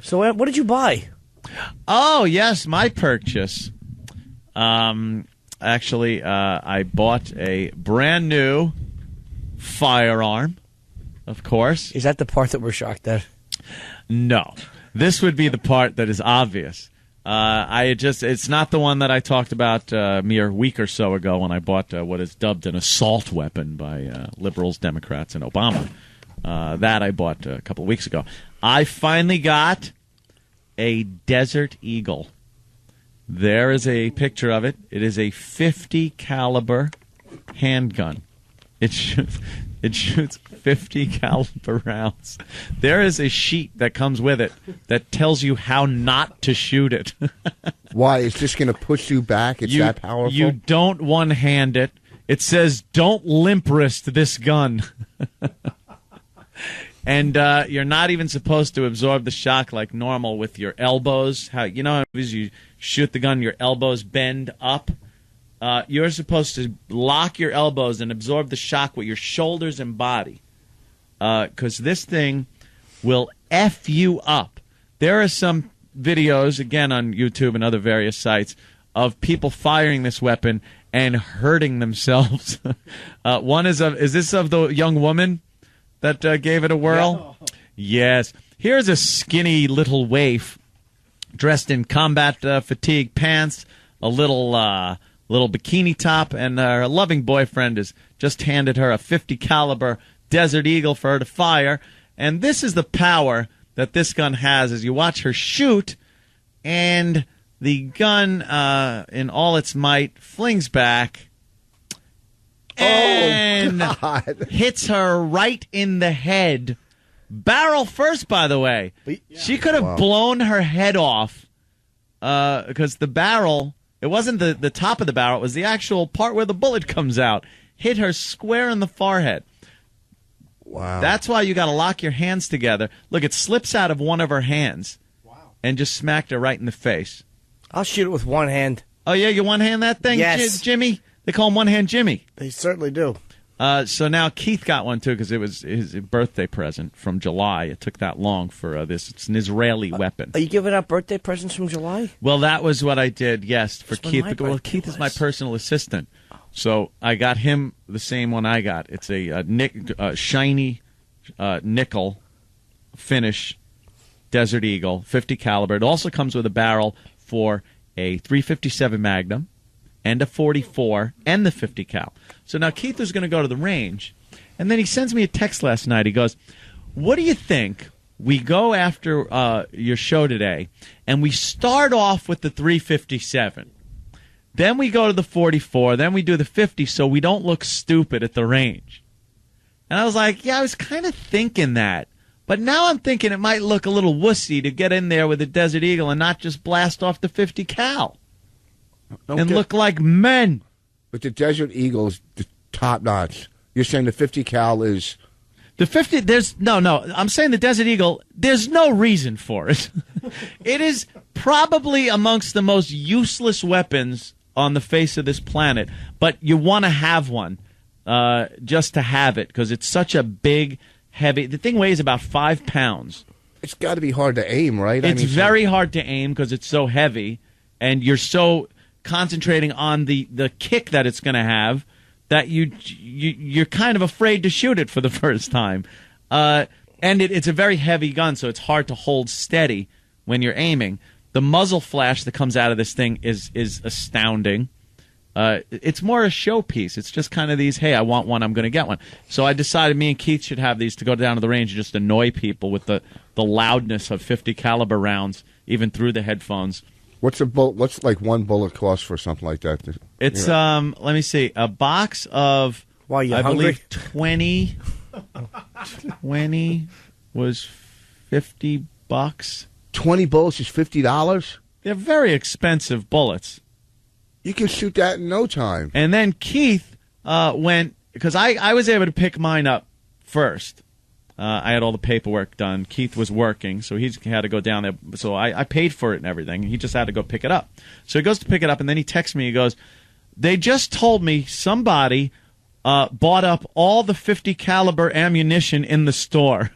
So what did you buy? Oh, yes, my purchase. Actually, I bought a brand new firearm, of course. Is that the part that we're shocked at? No. This would be the part that is obvious. It's not the one that I talked about a mere week or so ago when I bought what is dubbed an assault weapon by liberals, Democrats, and Obama. That I bought a couple of weeks ago. I finally got a Desert Eagle. There is a picture of it. It is a 50 caliber handgun. It shoots 50 caliber rounds. There is a sheet that comes with it that tells you how not to shoot it. Why? Is this going to push you back? It's that powerful? You don't one-hand it. It says, don't limp wrist this gun. And you're not even supposed to absorb the shock like normal with your elbows. How as you shoot the gun, your elbows bend up. You're supposed to lock your elbows and absorb the shock with your shoulders and body. Because this thing will F you up. There are some videos, again on YouTube and other various sites, of people firing this weapon and hurting themselves. One is this of the young woman that gave it a whirl? Yeah. Yes. Here's a skinny little waif dressed in combat fatigue pants, a little bikini top, and her loving boyfriend has just handed her a 50 caliber Desert Eagle for her to fire. And this is the power that this gun has as you watch her shoot, and the gun in all its might flings back and hits her right in the head. Barrel first, by the way. Yeah. She could have blown her head off because the barrel, it wasn't the top of the barrel, it was the actual part where the bullet comes out. Hit her square in the forehead. Wow. That's why you got to lock your hands together. Look, it slips out of one of her hands and just smacked her right in the face. I'll shoot it with one hand. Oh, yeah? You one-hand that thing, yes. Jimmy? They call him One-Hand Jimmy. They certainly do. So now Keith got one, too, because it was his birthday present from July. It took that long for this. It's an Israeli weapon. Are you giving out birthday presents from July? Well, that was what I did, yes, for Keith. Well, Keith is my personal assistant. So I got him the same one I got. It's a shiny nickel finish Desert Eagle, 50 caliber. It also comes with a barrel for a .357 Magnum and a .44 and the 50 cal. So now Keith was going to go to the range, and then he sends me a text last night. He goes, what do you think we go after your show today, and we start off with the .357. Then we go to the .44, then we do the 50 so we don't look stupid at the range. And I was like, yeah, I was kind of thinking that. But now I'm thinking it might look a little wussy to get in there with a Desert Eagle and not just blast off the 50 cal. Look like men. But the Desert Eagle's top notch. You're saying the 50 cal is... The 50, no, I'm saying the Desert Eagle, there's no reason for it. It is probably amongst the most useless weapons on the face of this planet, but you want to have one just to have it because it's such a big, heavy... The thing weighs about 5 pounds. It's got to be hard to aim, right? It's very hard to aim because it's so heavy, and you're so concentrating on the kick that it's going to have that you're kind of afraid to shoot it for the first time. And it's a very heavy gun, so it's hard to hold steady when you're aiming. The muzzle flash that comes out of this thing is astounding. It's more a showpiece. It's just kind of these, hey, I want one, I'm going to get one. So I decided me and Keith should have these to go down to the range and just annoy people with the loudness of 50 caliber rounds, even through the headphones. What's like one bullet cost for something like that? It's let me see, a box of I believe 20 was $50. 20 bullets is $50? They're very expensive bullets. You can shoot that in no time. And then Keith went, because I was able to pick mine up first. I had all the paperwork done. Keith was working, so he had to go down there. So I paid for it and everything. He just had to go pick it up. So he goes to pick it up, and then he texts me. He goes, they just told me somebody bought up all the 50 caliber ammunition in the store.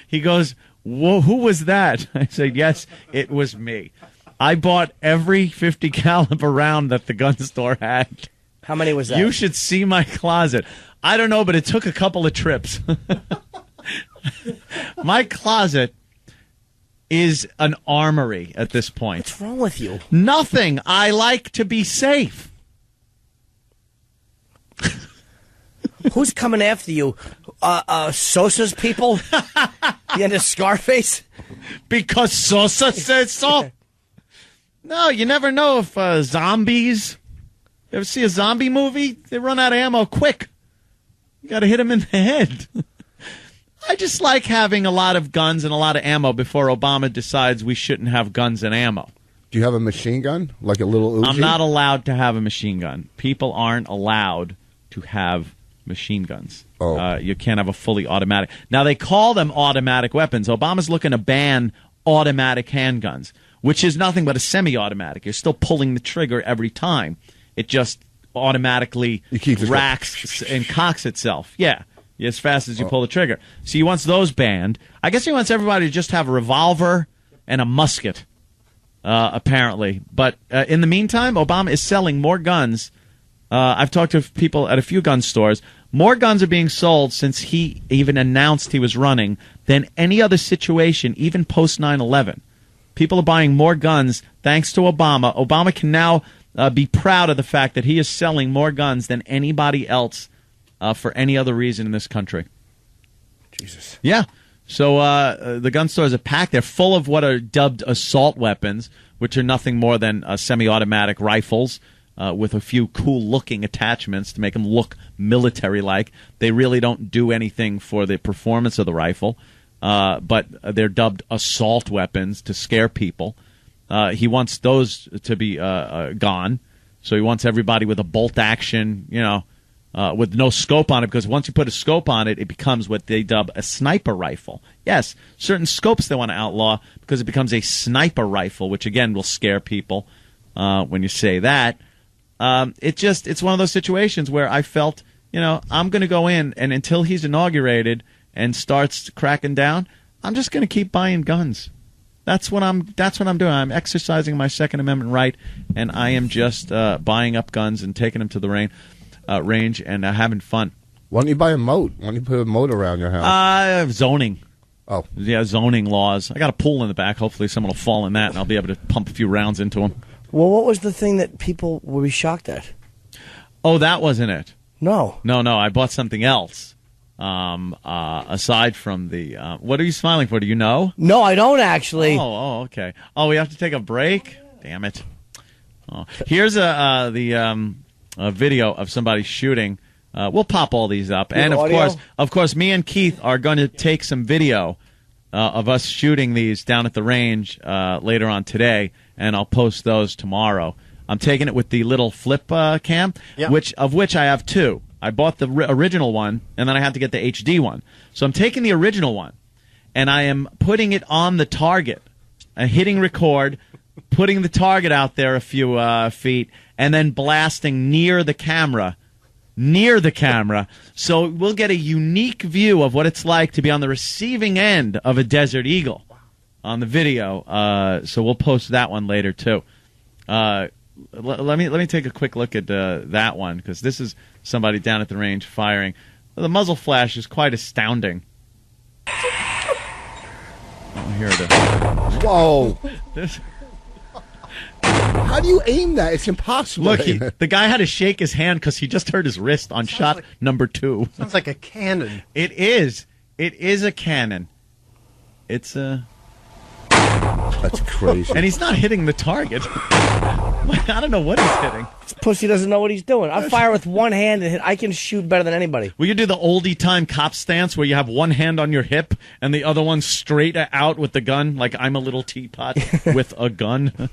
He goes, Whoa, who was that? I said, yes, it was me. I bought every 50 caliber round that the gun store had. How many was that? You should see my closet. I don't know, but it took a couple of trips. My closet is an armory at this point. What's wrong with you? Nothing. I like to be safe. Who's coming after you? Sousa's people? The end of Scarface? Because Sousa said so. No, you never know if zombies. You ever see a zombie movie? They run out of ammo quick. You got to hit them in the head. I just like having a lot of guns and a lot of ammo before Obama decides we shouldn't have guns and ammo. Do you have a machine gun? Like a little Uzi? I'm not allowed to have a machine gun. People aren't allowed to have machine guns. Oh. You can't have a fully automatic. Now, they call them automatic weapons. Obama's looking to ban automatic handguns, which is nothing but a semi-automatic. You're still pulling the trigger every time. It just automatically racks and cocks itself. Yeah, as fast as you pull the trigger. So he wants those banned. I guess he wants everybody to just have a revolver and a musket, apparently. But in the meantime, Obama is selling more guns. I've talked to people at a few gun stores. More guns are being sold since he even announced he was running than any other situation, even post 9/11. People are buying more guns thanks to Obama. Obama can now be proud of the fact that he is selling more guns than anybody else for any other reason in this country. Jesus. Yeah. So the gun stores are packed. They're full of what are dubbed assault weapons, which are nothing more than semi-automatic rifles with a few cool-looking attachments to make them look military-like. They really don't do anything for the performance of the rifle, but they're dubbed assault weapons to scare people. He wants those to be gone. So he wants everybody with a bolt action, with no scope on it, because once you put a scope on it, it becomes what they dub a sniper rifle. Yes, certain scopes they want to outlaw because it becomes a sniper rifle, which, again, will scare people when you say that. It's one of those situations where I felt, I'm going to go in, and until he's inaugurated and starts cracking down, I'm just going to keep buying guns. That's what I'm doing. I'm exercising my Second Amendment right, and I am just buying up guns and taking them to the range and having fun. Why don't you buy a moat? Why don't you put a moat around your house? Zoning. Oh. Yeah, zoning laws. I got a pool in the back. Hopefully someone will fall in that, and I'll be able to pump a few rounds into them. Well, what was the thing that people would be shocked at? Oh, that wasn't it. No. No, I bought something else. Aside from the, what are you smiling for? Do you know? No, I don't actually. Oh, okay. Oh, we have to take a break? Damn it. Oh. Here's a video of somebody shooting. We'll pop all these up. And of course, me and Keith are going to take some video of us shooting these down at the range later on today, and I'll post those tomorrow. I'm taking it with the little flip cam, of which I have two. I bought the original one, and then I had to get the HD one. So I'm taking the original one, and I am putting it on the target, hitting record, putting the target out there a few feet, and then blasting near the camera. So we'll get a unique view of what it's like to be on the receiving end of a Desert Eagle on the video. So we'll post that one later, too. Let me take a quick look at that one, because this is somebody down at the range firing. The muzzle flash is quite astounding. Oh, here it is. Whoa. How do you aim that? It's impossible. Look, the guy had to shake his hand because he just hurt his wrist on shot number 2. Sounds like a cannon. It is. It is a cannon. It's a... That's crazy. And he's not hitting the target. I don't know what he's hitting. This pussy doesn't know what he's doing. I fire with one hand, and I can shoot better than anybody. Will you do the oldie-time cop stance where you have one hand on your hip and the other one straight out with the gun, like I'm a little teapot with a gun?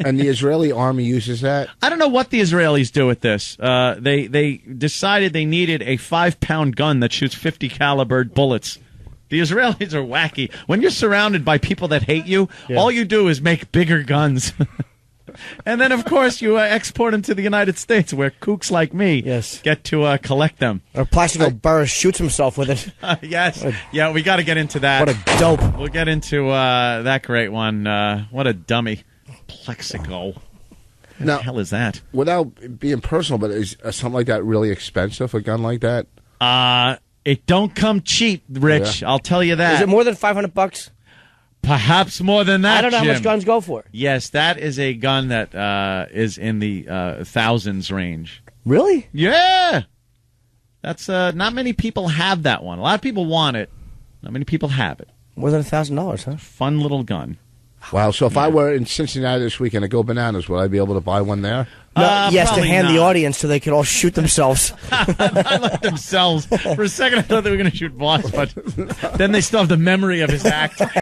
And the Israeli army uses that? I don't know what the Israelis do with this. They decided they needed a 5-pound gun that shoots 50 caliber bullets. The Israelis are wacky. When you're surrounded by people that hate you, all you do is make bigger guns. And then, of course, you export them to the United States, where kooks like me get to collect them. Or Plaxico Burress shoots himself with it. Yes. Yeah, we got to get into that. What a dope. We'll get into that great one. What a dummy. Plexico. What the hell is that? Without being personal, but is something like that really expensive, a gun like that? It don't come cheap, Rich. Yeah. I'll tell you that. Is it more than $500? Perhaps more than that, I don't know Jim. how much guns go for. Yes, that is a gun that is in the thousands range. Really? Yeah. That's not many people have that one. A lot of people want it. Not many people have it. More than $1,000, huh? Fun little gun. Wow, so if I were in Cincinnati this weekend to go bananas, would I be able to buy one there? No, yes, to hand not. the audience so they could all shoot themselves. Not like themselves. For a second, I thought they were going to shoot Boss, but then they still have the memory of his act.